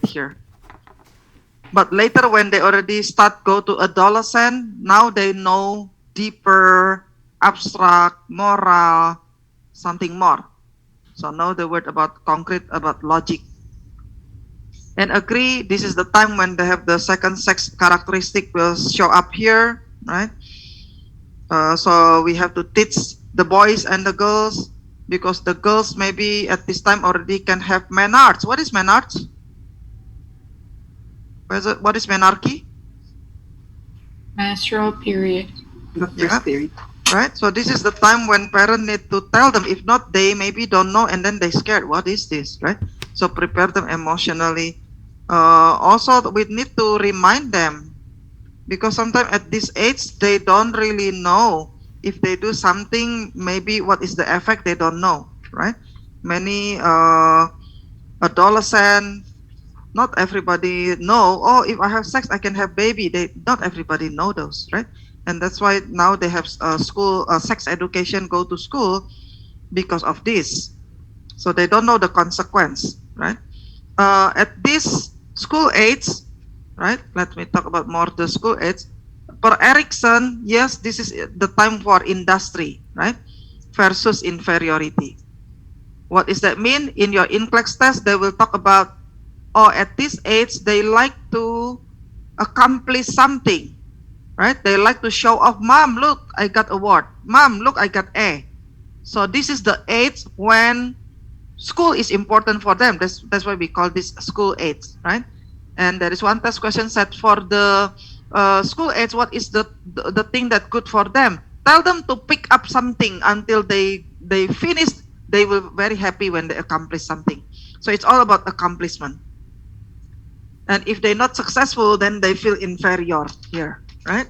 here. But later when they already start go to adolescent, now they know deeper, abstract, moral, something more. So know the word about concrete, about logic. And agree, this is the time when they have the second sex characteristic will show up here, right? So we have to teach the boys and the girls, because the girls maybe at this time already can have menarche. What is menarche? What is menarche? Menstrual period. The Yeah, first period. right. So this is the time when parents need to tell them. If not, they maybe don't know, and then they scared. What is this, right? So prepare them emotionally. Also, we need to remind them, because sometimes at this age they don't really know. If they do something, maybe what is the effect, they don't know, right? Many adolescent, not everybody know, oh, if I have sex I can have baby. They not everybody know those, right? And that's why now they have school sex education, go to school because of this. So they don't know the consequence, right? At this school age, right? Let me talk about more the school age. For Erickson, yes, this is the time for industry, right? Versus inferiority. What does that mean? In your NCLEX test, they will talk about, oh, at this age, they like to accomplish something, right? They like to show off, mom, look, I got award. Mom, look, I got A. So this is the age when school is important for them. That's why we call this school age, right? And there is one test question set for the school age. What is the thing that good for them? Tell them to pick up something until they finish. They will very happy when they accomplish something. So it's all about accomplishment. And if they're not successful, then they feel inferior here, right?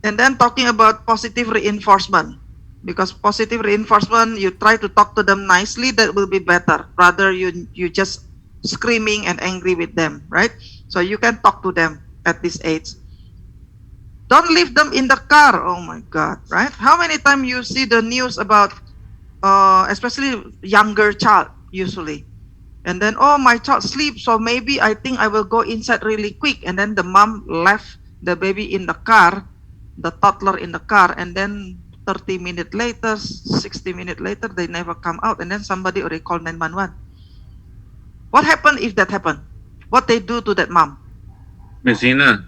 And then talking about positive reinforcement, because positive reinforcement, you try to talk to them nicely, that will be better. Rather you just screaming and angry with them, right? So you can talk to them at this age. Don't leave them in the car. Oh my God, right? How many times you see the news about, especially younger child usually, and then, oh, my child sleeps, so maybe I think I will go inside really quick, and then the mom left the baby in the car, the toddler in the car, and then 30 minutes later, 60 minutes later, they never come out, and then somebody already called 911. What happened if that happened? What they do to that mom? Messina,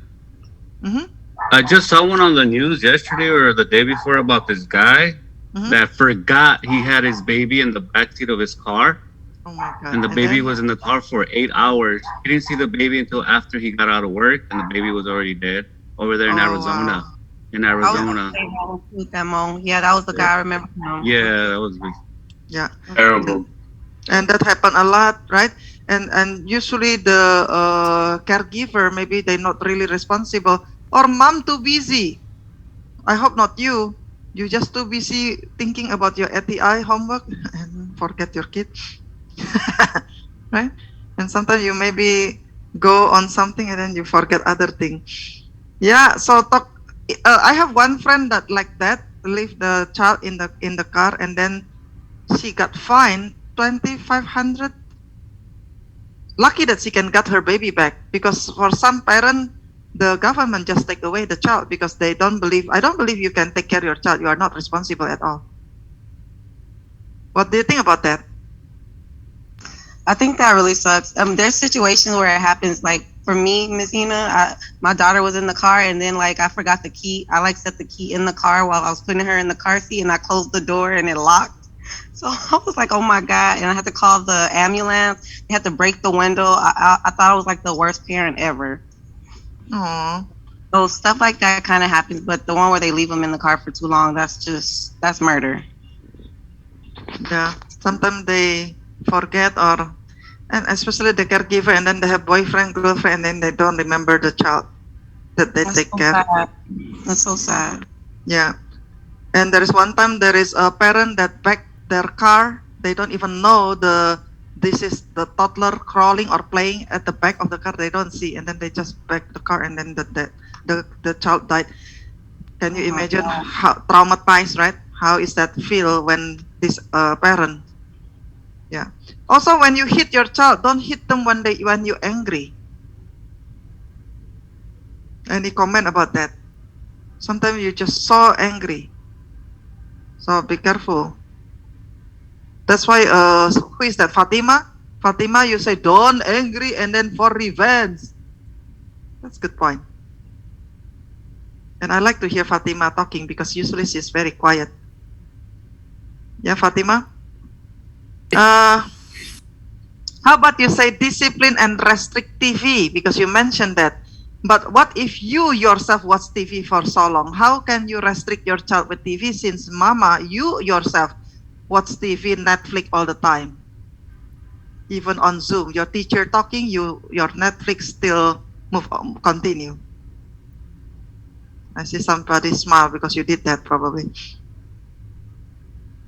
Mm-hmm. I just saw one on the news yesterday or the day before about this guy Mm-hmm. that forgot he had his baby in the backseat of his car, Oh my God. and the And baby then, was in the car for 8 hours. He didn't see the baby until after he got out of work, and the baby was already dead over there in oh wow. Arizona. In I was gonna Arizona, say that was with Demo. Yeah, that was the guy I remember him. yeah, that was Yeah. terrible. And that happen a lot, right? And usually the caregiver, maybe they're not really responsible, or mom too busy. I hope not you. You just too busy thinking about your ATI homework and forget your kid, right? And sometimes you maybe go on something and then you forget other thing. Yeah. So talk. I have one friend that like that, leave the child in the car, and then she got fined 2,500. Lucky that she can get her baby back, because for some parent, the government just take away the child because they don't believe. I don't believe you can take care of your child. You are not responsible at all. What do you think about that? I think that really sucks. There's situations where it happens. Like for me, Miss Ina, my daughter was in the car, and then like I forgot the key. I like set the key in the car while I was putting her in the car seat, and I closed the door, and it locked. So I was like, oh my God. And I had to call the ambulance. They had to break the window. I thought I was like the worst parent ever. Oh, So stuff like that kind of happens. But the one where they leave them in the car for too long, that's murder. yeah. Sometimes they forget, or and especially the caregiver, and then they have boyfriend, girlfriend, and then they don't remember the child that they That's take so care. sad. That's so sad. Yeah. And there is one time there is a parent that back their car. They don't even know this is the toddler crawling or playing at the back of the car. They don't see, and then they just back the car, and then the child died. Can you Oh my imagine God. how traumatized, right? How is that feel when this parent? Yeah. Also, when you hit your child, don't hit them when you're angry. Any comment about that? Sometimes you're just so angry. So be careful. That's why, who is that? Fatima? Fatima, you say, don't angry and then for revenge. That's a good point. And I like to hear Fatima talking because usually she's very quiet. Yeah, Fatima? How about you say discipline and restrict TV? Because you mentioned that. But what if you yourself watch TV for so long? How can you restrict your child with TV since mama, you yourself watch TV, Netflix all the time? Even on Zoom, your teacher talking, your Netflix still continue. I see somebody smile because you did that probably.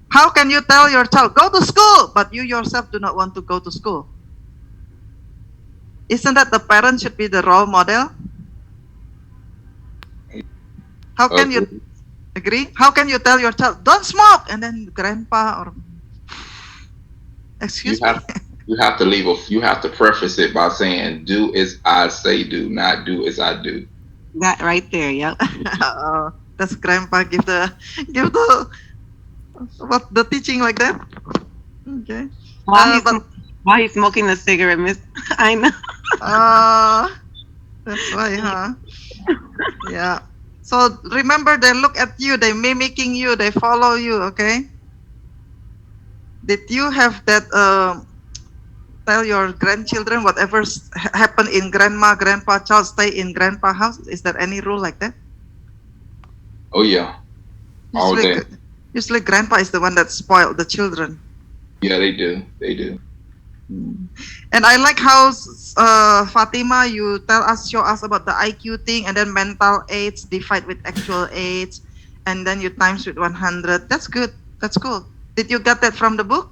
How can you tell your child, go to school, but you yourself do not want to go to school? Isn't that the parent should be the role model? How can you agree? How can you tell your child, don't smoke, and then grandpa or excuse me? You have to you have to preface it by saying, do as I say do, not do as I do. That right there, yep. Does grandpa give the what the teaching like that? Okay. Why he's smoking the cigarette, Miss? I know. That's why, huh? Yeah. So remember, they look at you, they mimicking you, they follow you. Okay. Did you have that? Tell your grandchildren whatever happened in grandma, grandpa, child stay in grandpa house. Is there any rule like that? Oh yeah. All day. Usually grandpa is the one that spoiled the children. Yeah, they do. They do. And I like how Fatima, you show us about the IQ thing, and then mental age divide with actual age, and then you times with 100. That's good. That's cool. Did you get that from the book?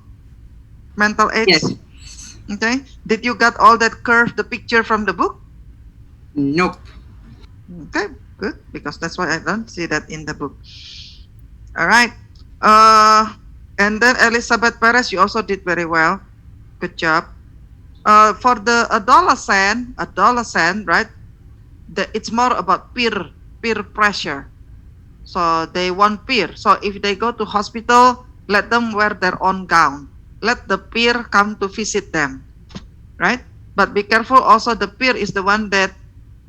Mental age? Yes. Okay. Did you get all that curve, the picture from the book? Nope. Okay, good. Because that's why I don't see that in the book. All right. And then Elizabeth Perez, you also did very well. Good job. For the adolescent, right? It's more about peer pressure. So they want peer. So if they go to hospital, let them wear their own gown. Let the peer come to visit them, right? But be careful also, the peer is the one that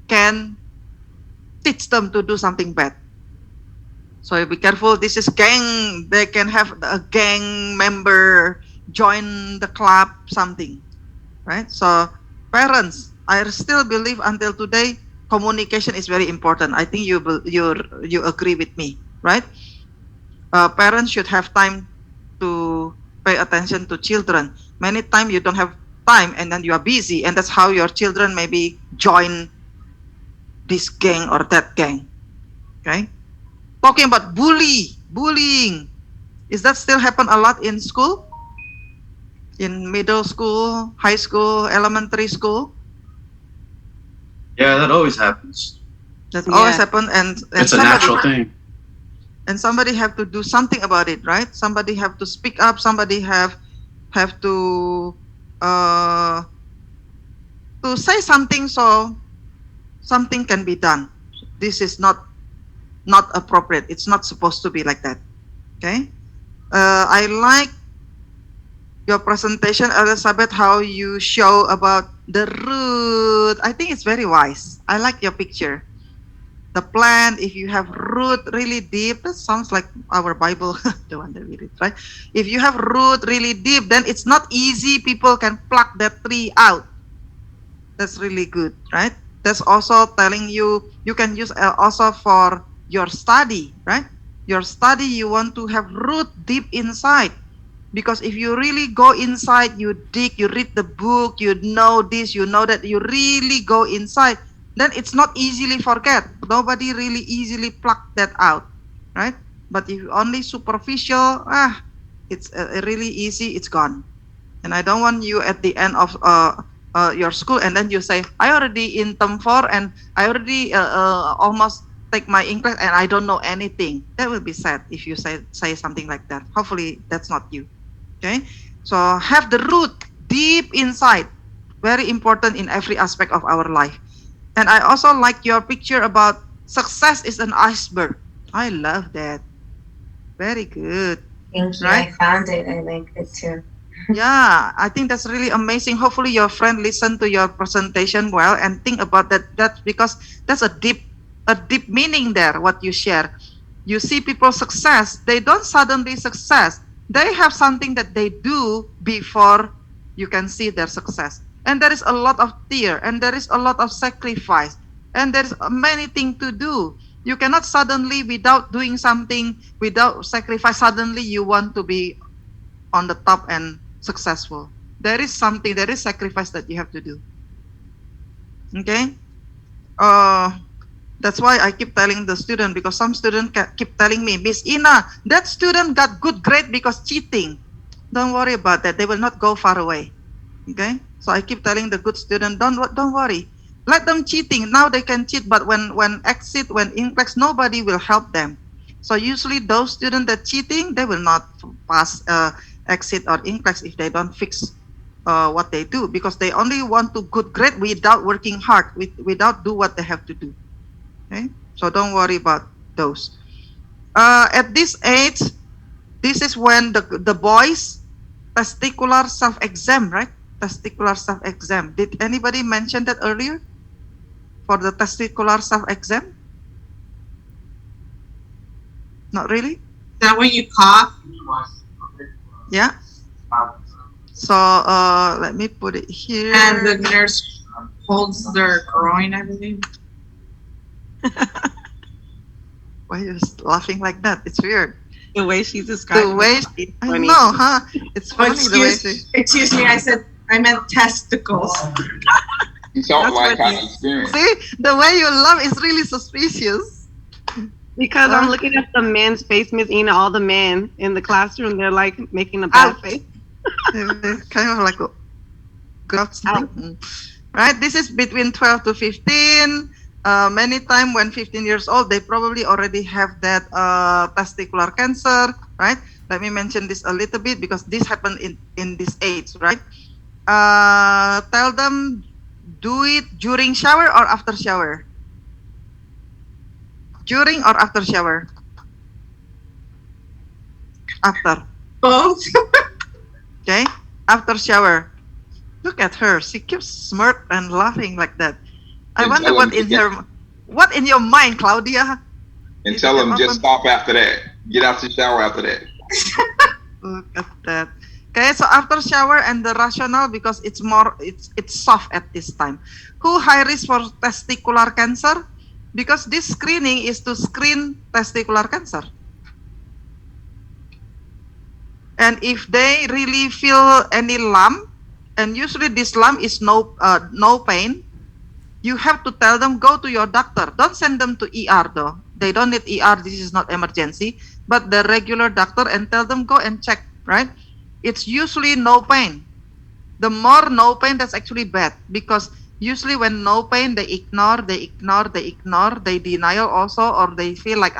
can teach them to do something bad. So be careful, this is gang, they can have a gang member join the club, something, right? So parents, I still believe until today, communication is very important. I think you agree with me, right? Parents should have time to pay attention to children. Many times you don't have time and then you are busy, and that's how your children maybe join this gang or that gang. Okay. Talking about bullying, is that still happen a lot in school? In middle school, high school, elementary school? Yeah, that always happens. That always happen, and It's a natural thing. And somebody have to do something about it, right? Somebody have to speak up. Somebody have to say something so something can be done. This is not appropriate. It's not supposed to be like that. Okay. I like your presentation, Elizabeth, how you show about the root. I think it's very wise. I like your picture. The plant, if you have root really deep, that sounds like our Bible, the one that we read, right? If you have root really deep, then it's not easy. People can pluck that tree out. That's really good, right? That's also telling you can use also for your study, right? Your study, you want to have root deep inside. Because if you really go inside, you dig, you read the book, you know this, you know that, you really go inside, then it's not easily forget. Nobody really easily pluck that out, right? But if only superficial, it's really easy, it's gone. And I don't want you at the end of your school and then you say, I already in term 4 and I already almost take my English and I don't know anything. That will be sad if you say something like that. Hopefully that's not you. Okay, so have the root deep inside, very important in every aspect of our life. And I also like your picture about success is an iceberg. I love that. Very good. Thank you. Right? I found it. I like it too. Yeah, I think that's really amazing. Hopefully your friend listened to your presentation well and think about that. That's because that's a deep meaning there, what you share. You see people's success, they don't suddenly success. They have something that they do before you can see their success. And there is a lot of tear, and there is a lot of sacrifice, and there is many things to do. You cannot suddenly, without doing something, without sacrifice, suddenly you want to be on the top and successful. There is something, there is sacrifice that you have to do. Okay? That's why I keep telling the student, because some student keep telling me, Miss Ina, that student got good grade because cheating. Don't worry about that. They will not go far away. Okay? So I keep telling the good student, don't worry. Let them cheating. Now they can cheat, but when exit, when NCLEX, nobody will help them. So usually those students that cheating, they will not pass exit or NCLEX if they don't fix what they do, because they only want to good grade without working hard, without do what they have to do. Okay, so don't worry about those. At this age, this is when the boys testicular self-exam, right? Testicular self-exam. Did anybody mention that earlier? For the testicular self-exam? Not really? Is that when you cough? Yeah. So let me put it here. And the nurse holds their groin, I believe. Why are you laughing like that? It's weird. The way she's describing The way it's I funny. know, huh? It's Oh, funny the way she. excuse me, I meant testicles. You don't That's like what how you experience. See, the way you laugh is really suspicious. Because I'm looking at the men's face, Miss Ina, all the men in the classroom, they're like making a bad Ouch. face. Kind of like a gross thing. Right? This is between 12 to 15. Many times when 15 years old, they probably already have that testicular cancer, right? Let me mention this a little bit because this happened in this age, right? Tell them, do it during shower or after shower? During or after shower? After. Both. Okay, after shower. Look at her. She keeps smirk and laughing like that. I And wonder tell what them what in your mind, Claudia? And Is tell it them just open? stop after that. Get out the shower after that. Look at that. Okay, so after shower and the rationale, because it's soft at this time. Who high risk for testicular cancer? Because this screening is to screen testicular cancer. And if they really feel any lump, and usually this lump is no pain, you have to tell them, go to your doctor. Don't send them to ER though. They don't need ER, this is not emergency, but the regular doctor, and tell them, go and check, right? It's usually no pain. The more no pain, that's actually bad, because usually when no pain, they ignore, they denial also, or they feel like,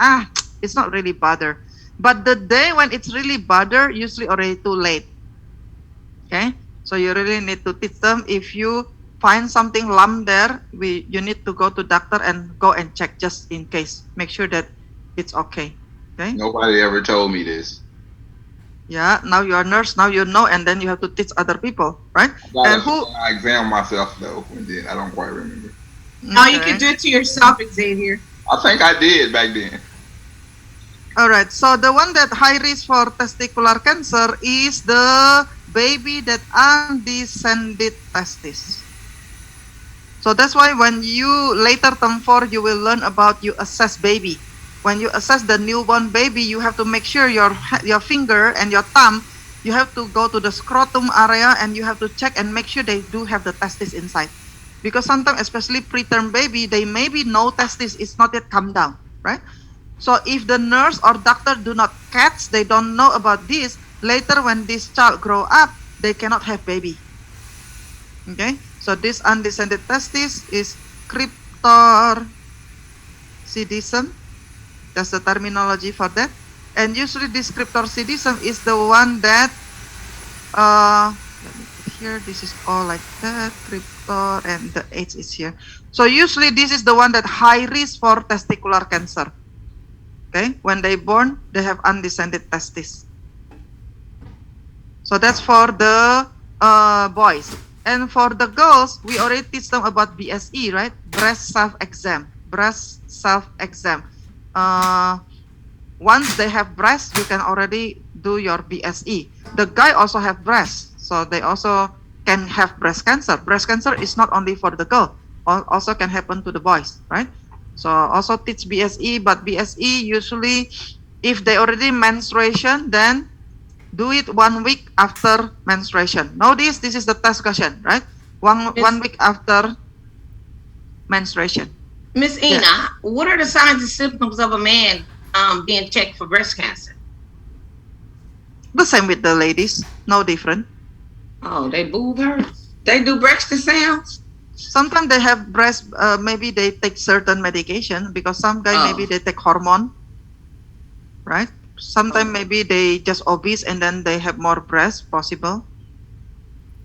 it's not really bother. But the day when it's really bother, usually already too late. Okay, so you really need to teach them, if you find something lump there, you need to go to doctor and go and check just in case. Make sure that it's okay. Okay. Nobody ever told me this. Yeah. Now you are a nurse. Now you know, and then you have to teach other people, right? And who? I examined myself though, and then I don't quite remember. Now you Okay. can do it to yourself, Xavier. I think I did back then. All right. So the one that high risk for testicular cancer is the baby that undescended testis. So that's why when you later term 4, you will learn about you assess baby. When you assess the newborn baby, you have to make sure your finger and your thumb, you have to go to the scrotum area and you have to check and make sure they do have the testis inside. Because sometimes, especially preterm baby, they maybe no testis, it's not yet come down, right? So if the nurse or doctor do not catch, they don't know about this, later when this child grow up, they cannot have baby. Okay, so this undescended testis is cryptorchidism. That's the terminology for that. And usually this cryptorchidism is the one that, let me put here. This is all like that, crypto, and the age is here. So usually this is the one that high risk for testicular cancer. Okay, when they born, they have undescended testes. So that's for the boys. And for the girls, we already teach them about BSE, right? Breast self-exam. Breast self-exam. Once they have breast, you can already do your BSE. The guy also have breast, so they also can have breast cancer. Breast cancer is not only for the girl, also can happen to the boys, right? So also teach BSE, but BSE usually, if they already menstruation, then do it 1 week after menstruation. Notice this is the test question, right? One week after menstruation. Miss Ina, what are the signs and symptoms of a man being checked for breast cancer? The same with the ladies, no different. Oh, they boob hurts. They do breast exams. Sometimes they have breast, maybe they take certain medication because some guy maybe they take hormone, right? Sometimes maybe they just obese and then they have more breast possible.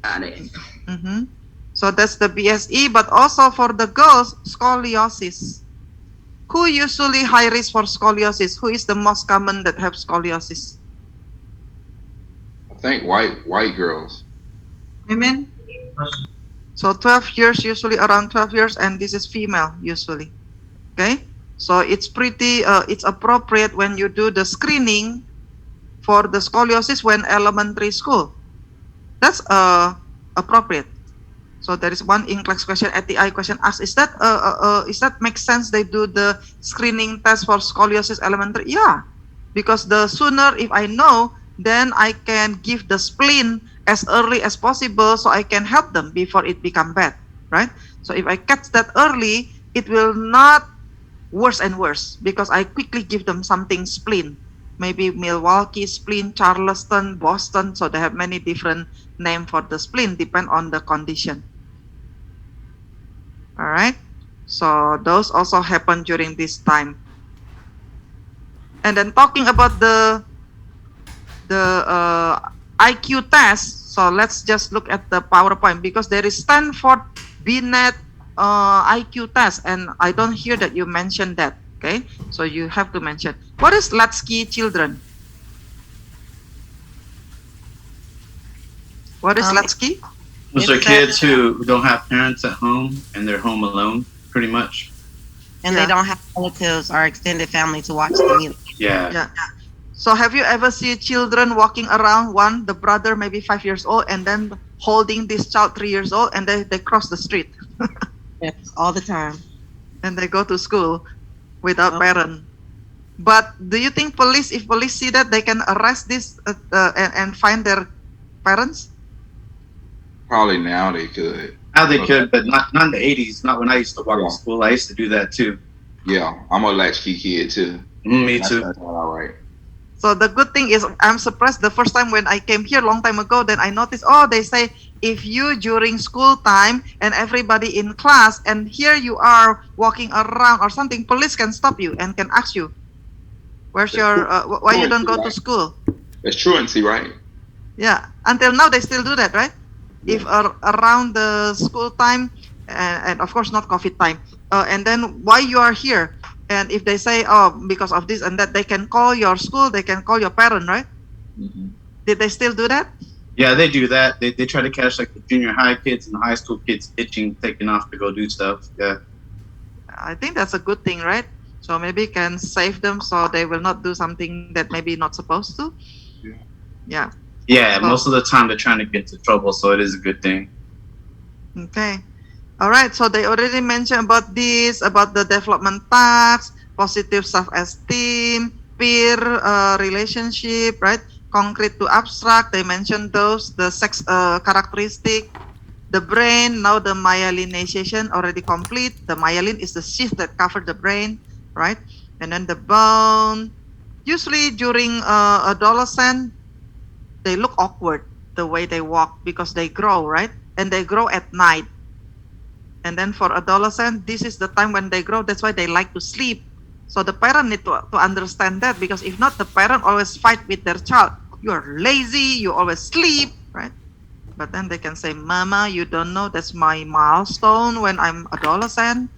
Got it. So that's the BSE, but also for the girls, scoliosis. Who usually high risk for scoliosis? Who is the most common that have scoliosis? I think white girls. Women? So 12 years, usually around 12 years, and this is female usually. Okay, so it's pretty, it's appropriate when you do the screening for the scoliosis when elementary school. That's appropriate. So there is one NCLEX question, ATI question asked, is that makes sense they do the screening test for scoliosis elementary? Yeah, because the sooner if I know, then I can give the splint as early as possible so I can help them before it become bad, right? So if I catch that early, it will not worse and worse because I quickly give them something splint. Maybe Milwaukee splint, Charleston, Boston, so they have many different names for the splint, depend on the condition. All right, so those also happen during this time. And then talking about the IQ test, so let's just look at the PowerPoint because there is Stanford Binet IQ test, and I don't hear that you mentioned that. Okay, so you have to mention. What is Latsky children? What is Latsky? Those are kids who don't have parents at home and they're home alone, pretty much. And they don't have relatives or extended family to watch them either. Yeah. So have you ever seen children walking around, the brother maybe 5 years old, and then holding this child 3 years old, and they cross the street? Yes, all the time. And they go to school without parent. But do you think if police see that, they can arrest this and find their parents? Probably now they could. Now they could, but not in the 80s, not when I used to walk to school. I used to do that too. Yeah, I'm a latchkey kid too. Me too. That's all right. So the good thing is, I'm surprised the first time when I came here long time ago, then I noticed, they say, if you during school time and everybody in class, and here you are walking around or something, police can stop you and can ask you, where's your, why you don't go to school? It's truancy, right? Yeah, until now they still do that, right? If around the school time, and of course not COVID time, and then why you are here? And if they say, because of this and that, they can call your school, they can call your parent, right? Did they still do that? Yeah, they do that. They try to catch like the junior high kids and the high school kids itching, taking off to go do stuff. Yeah. I think that's a good thing, right? So maybe can save them so they will not do something that maybe not supposed to. Yeah. Yeah, most of the time they're trying to get into trouble, so it is a good thing. Okay. All right. So they already mentioned about this, about the development tasks, positive self-esteem, peer relationship, right? Concrete to abstract. They mentioned those, the sex characteristic, the brain. Now the myelinization already complete. The myelin is the sheath that covered the brain, right? And then the bone. Usually during adolescent, they look awkward the way they walk because they grow, right? And they grow at night. And then for adolescent, this is the time when they grow. That's why they like to sleep. So the parent need to understand that, because if not, the parent always fight with their child. You are lazy, you always sleep, right? But then they can say, Mama, you don't know that's my milestone when I'm adolescent.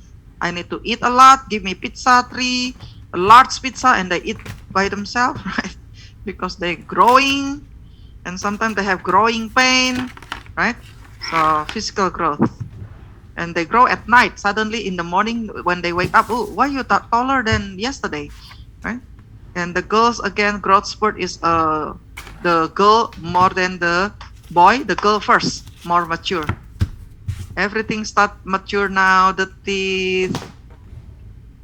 I need to eat a lot. Give me pizza, a large pizza, and they eat by themselves, right? Because they're growing, and sometimes they have growing pain, right? So physical growth. And they grow at night. Suddenly in the morning when they wake up, oh, why you taller than yesterday, right? And the girls again, growth spurt is the girl more than the boy. The girl first, more mature. Everything start mature now. The teeth.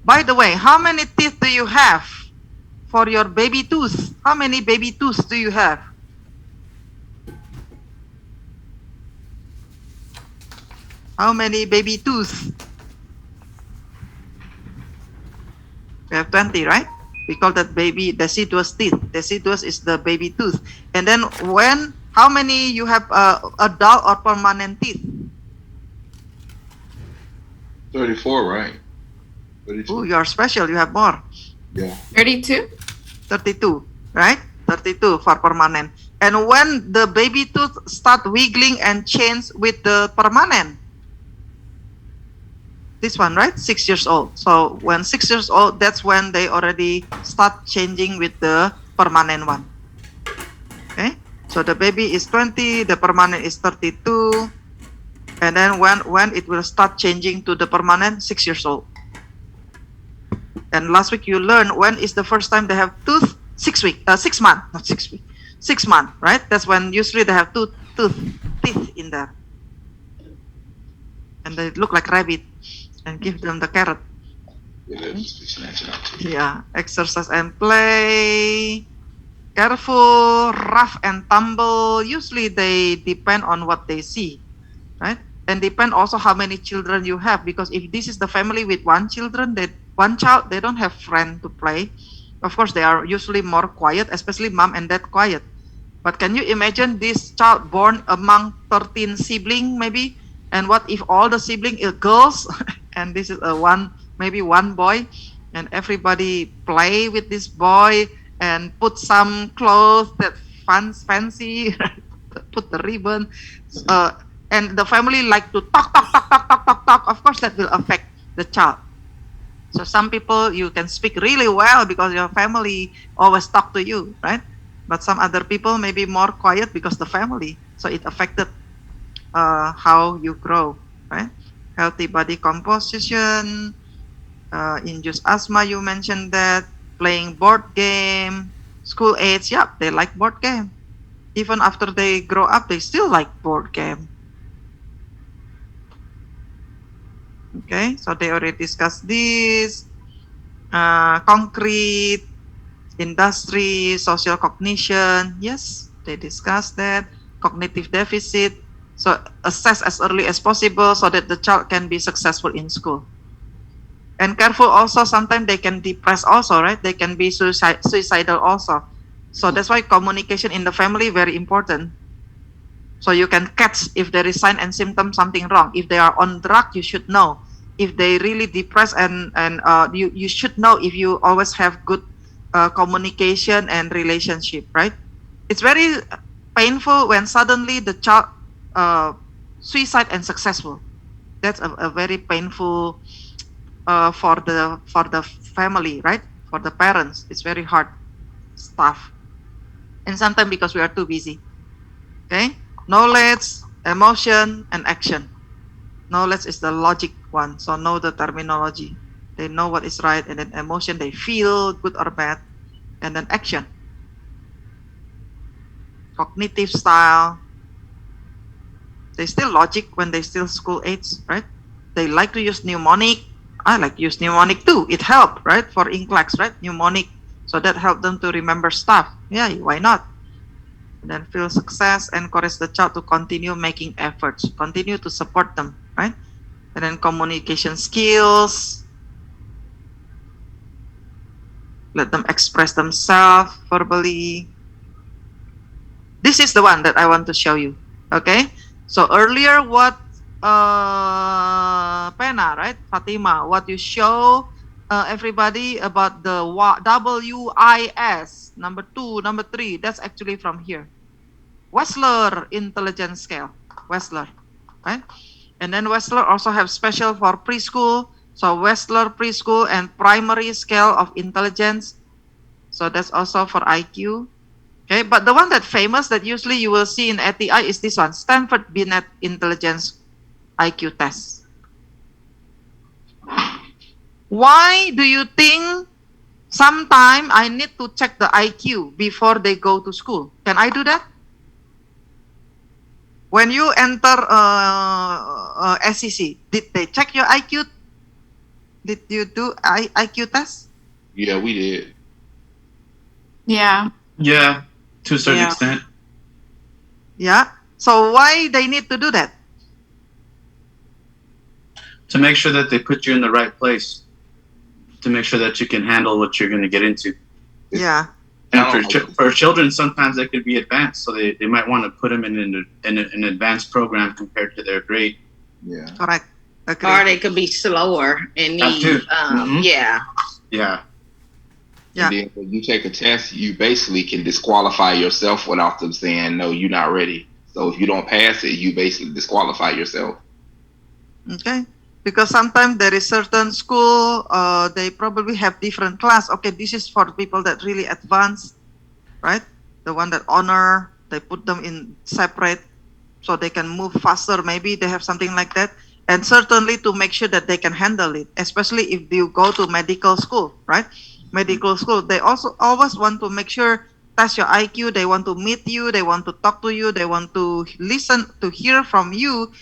By the way, how many teeth do you have for your baby tooth? How many baby tooth do you have? How many baby tooth? We have 20, right? We call that baby deciduous teeth. Deciduous is the baby tooth. And then how many you have adult or permanent teeth? 34, right? 32. Oh, you are special. You have more. Yeah. 32? 32, right? 32 for permanent. And when the baby tooth start wiggling and change with the permanent, this one, right? 6 years old. So when 6 years old, that's when they already start changing with the permanent one. Okay. So the baby is 20, the permanent is 32. And then when it will start changing to the permanent, 6 years old. And last week you learned when is the first time they have tooth? 6 months, not 6 weeks. 6 months, right? That's when usually they have teeth in there. And they look like rabbit. And give them the carrot. Yeah, exercise and play. Careful, rough and tumble. Usually they depend on what they see, right? And depend also how many children you have. Because if this is the family with one child, they don't have friend to play. Of course, they are usually more quiet, especially mom and dad quiet. But can you imagine this child born among 13 siblings maybe? And what if all the siblings are girls? And this is maybe one boy, and everybody play with this boy and put some clothes that fancy, put the ribbon, and the family like to talk. Of course, that will affect the child. So some people you can speak really well because your family always talk to you, right? But some other people may be more quiet because the family. So it affected how you grow, right? Healthy body composition, induced asthma, you mentioned that, playing board game, school age, yeah, they like board game. Even after they grow up, they still like board game. Okay, so they already discussed this. Concrete, industry, social cognition, yes, they discussed that. Cognitive deficit, so assess as early as possible so that the child can be successful in school. And careful also, sometimes they can depress also, right? They can be suicidal also. So that's why communication in the family very important. So you can catch if there is sign and symptom something wrong. If they are on drug, you should know. If they really depressed and you should know if you always have good communication and relationship, right? It's very painful when suddenly the child suicide and successful. That's a very painful for the family, right? For the parents, it's very hard stuff. And sometimes because we are too busy. Okay, knowledge, emotion, and action. Knowledge is the logic one, so know the terminology. They know what is right, and then emotion, they feel good or bad, and then action. Cognitive style, they still logic when they still school age, right? They like to use mnemonic. I like to use mnemonic too. It helped, right? For NCLEX, right? Mnemonic. So that helped them to remember stuff. Yeah, why not? And then feel success, encourage the child to continue making efforts, continue to support them, right? And then communication skills. Let them express themselves verbally. This is the one that I want to show you. Okay, so earlier what Pena, right? Fatima, what you show everybody about the WIS, number 2, number 3, that's actually from here. Wessler intelligence scale, Wessler, right? And then Wessler also have special for preschool. So Wessler preschool and primary scale of intelligence. So that's also for IQ. Okay, but the one that famous that usually you will see in ATI is this one, Stanford Binet Intelligence IQ test. Why do you think sometime I need to check the IQ before they go to school? Can I do that? When you enter SEC, did they check your IQ? Did you do IQ test? Yeah, we did. Yeah. Yeah, to a certain Yeah. extent. Yeah. So why they need to do that? To make sure that they put you in the right place. To make sure that you can handle what you're going to get into. Yeah. And for children, sometimes they could be advanced, so they might want to put them in an advanced program compared to their grade. Yeah. Correct. Or Agree. they could be slower and That need, too. Mhm. yeah. Yeah. Yeah. And then when you take a test, you basically can disqualify yourself without them saying, no, you're not ready. So if you don't pass it, you basically disqualify yourself. Okay. Because sometimes there is certain school, they probably have different class. Okay, this is for people that really advanced, right? The one that honor, they put them in separate so they can move faster. Maybe they have something like that. And certainly to make sure that they can handle it, especially if you go to medical school, right? Medical school, they also always want to make sure test your IQ. They want to meet you. They want to talk to you. They want to listen, to hear from you,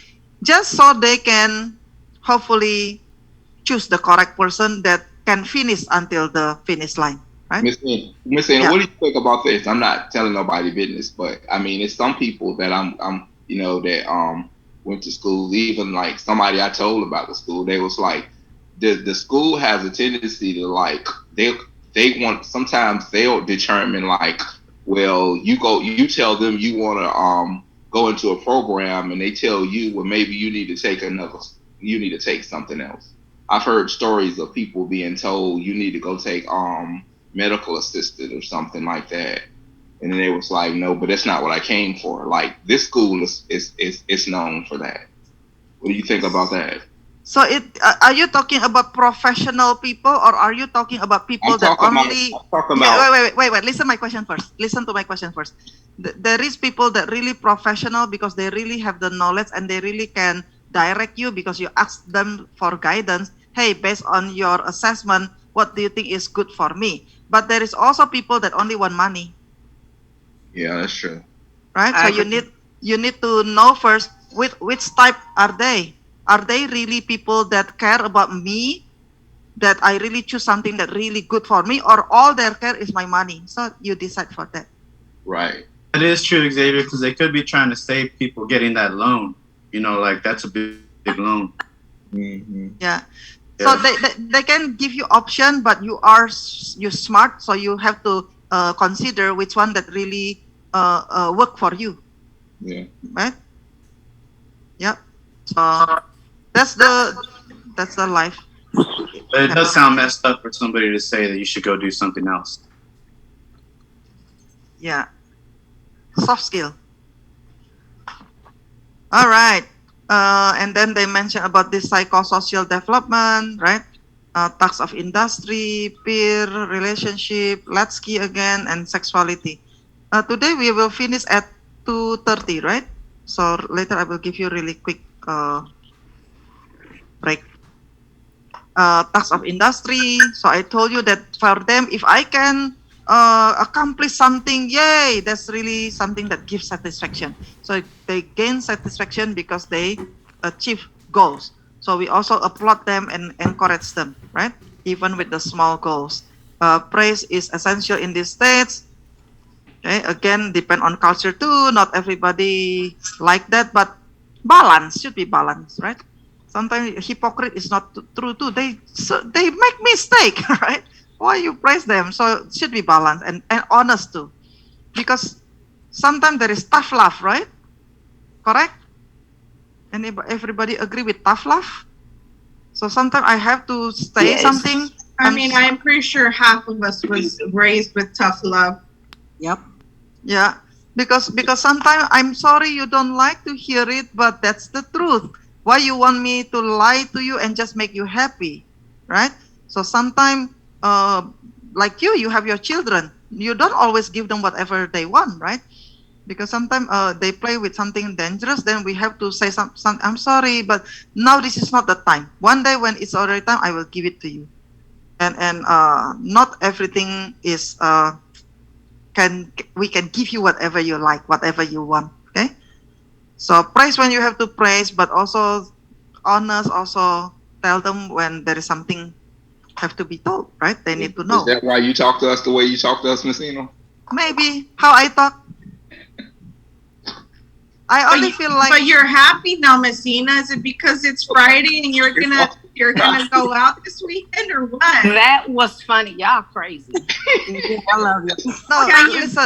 just so they can hopefully choose the correct person that can finish until the finish line, right? Miss Ann, Yeah. what do you think about this? I'm not telling nobody business, but I mean, it's some people that I'm that went to school. Even like somebody I told about the school, they was like, the school has a tendency to like they want, sometimes they'll determine like, well, you tell them you want to go into a program, and they tell you, well, maybe you need to take something else. I've heard stories of people being told you need to go take medical assistant or something like that, and then they was like, no, but that's not what I came for. Like, this school is known for that. What do you think about that? So are you talking about professional people, or are you talking about people I'm that talking only? Wait. Listen my question first. Listen to my question first. There is people that really professional because they really have the knowledge and they really can direct you because you ask them for guidance. Hey, based on your assessment, what do you think is good for me? But there is also people that only want money, Yeah, that's true. right? I So agree. you need to know first which type are they? Are they really people that care about me, that I really choose something that really good for me, or all their care is my money? So you decide for that. Right. It is true, Xavier, because they could be trying to save people getting that loan. You know, like that's a big loan. Mm-hmm. Yeah. So they can give you option, but you smart, so you have to consider which one that really work for you, Yeah. right? Yeah. So that's the life. But it does sound messed up for somebody to say that you should go do something else. Yeah. Soft skill. All right. And then they mention about this psychosocial development, right? Tax of industry, peer relationship, Latsky again, and sexuality. Today we will finish at 2:30, right? So later I will give you really quick break. Tax of industry. So I told you that for them, if I can accomplish something, yay, that's really something that gives satisfaction. So they gain satisfaction because they achieve goals. So we also applaud them and encourage them, right? Even with the small goals. Praise is essential in these states. Okay, again, depend on culture too. Not everybody like that, but balance should be balanced, right? Sometimes hypocrite is not true too. They make mistake, right? Why you praise them? So it should be balanced and honest too, because sometimes there is tough love, right? Correct? Everybody agree with tough love? So sometimes I have to say Yes. something. I mean, I'm pretty sure half of us was raised with tough love. Yep. Yeah, because sometimes I'm sorry you don't like to hear it, but that's the truth. Why you want me to lie to you and just make you happy, right? So sometimes, like you have your children. You don't always give them whatever they want, right? Because sometimes they play with something dangerous. Then we have to say some. I'm sorry, but now this is not the time. One day when it's already time, I will give it to you. And not everything is we can give you whatever you like, whatever you want. Okay. So praise when you have to praise, but also honest. Also tell them when there is something have to be told, right? They need to know. Is that why you talk to us the way you talk to us, Miss Eno? Maybe how I talk. I only feel like. But you're happy now, Messina. Is it because it's Friday and you're gonna go out this weekend or what? That was funny. Y'all crazy. I love you. No, Can you- listen.